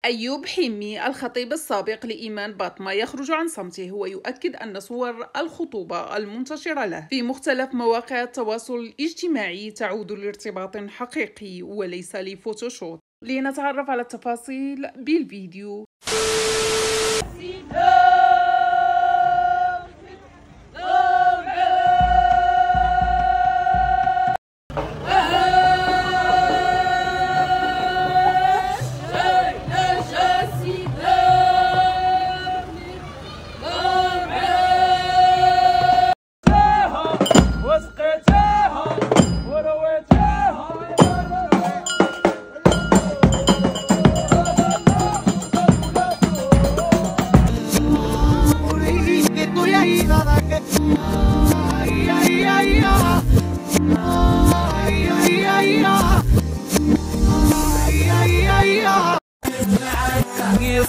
أيوب حمي الخطيب السابق لإيمان باطمة يخرج عن صمته ويؤكد أن صور الخطوبة المنتشرة له في مختلف مواقع التواصل الاجتماعي تعود لارتباط حقيقي وليس لفوتوشوب. لنتعرف على التفاصيل بالفيديو.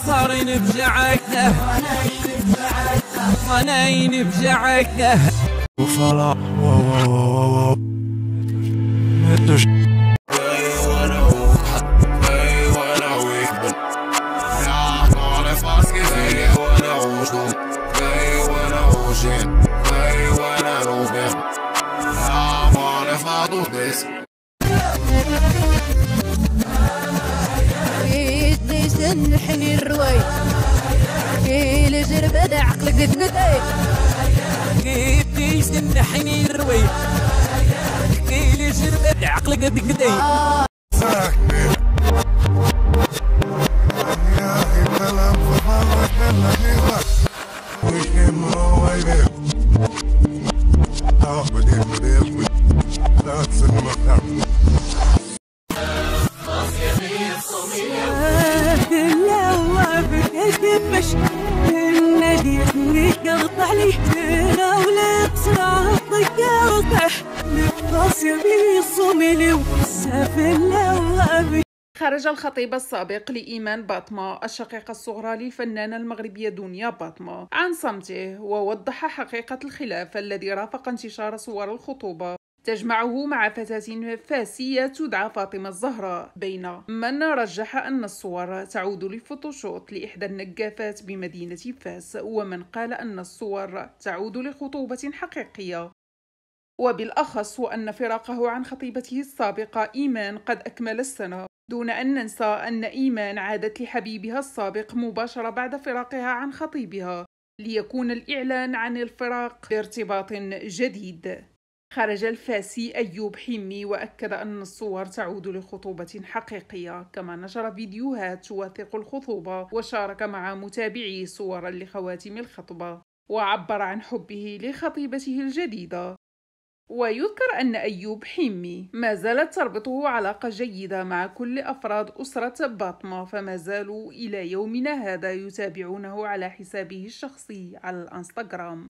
صارين بجعكه وناين بجعكه وفلا نحني الروي كيل جرب عقلك قدقدي كيف تنحني الروي كيل جرب عقلك قدقدي مش النادي قطع لي ولا صراحتك قطع للراس يبي صومي وسافر. خرج الخطيب السابق لإيمان باطمة الشقيقة الصغرى للفنانة المغربية دنيا باطمة عن صمته ووضح حقيقة الخلاف الذي رافق انتشار صور الخطوبة تجمعه مع فتاة فاسية تدعى فاطمة الزهراء، بين من رجح أن الصور تعود لفوتوشوب لإحدى النجافات بمدينة فاس، ومن قال أن الصور تعود لخطوبة حقيقية، وبالأخص وأن فراقه عن خطيبته السابقة إيمان قد أكمل السنة، دون أن ننسى أن إيمان عادت لحبيبها السابق مباشرة بعد فراقها عن خطيبها ليكون الإعلان عن الفراق بارتباط جديد. خرج الفاسي أيوب حمي وأكد أن الصور تعود لخطوبة حقيقية، كما نشر فيديوهات توثق الخطوبة وشارك مع متابعيه صورا لخواتم الخطبة، وعبر عن حبه لخطيبته الجديدة. ويذكر أن أيوب حمي ما زالت تربطه علاقة جيدة مع كل أفراد أسرة باطمة، فما زالوا إلى يومنا هذا يتابعونه على حسابه الشخصي على الإنستغرام.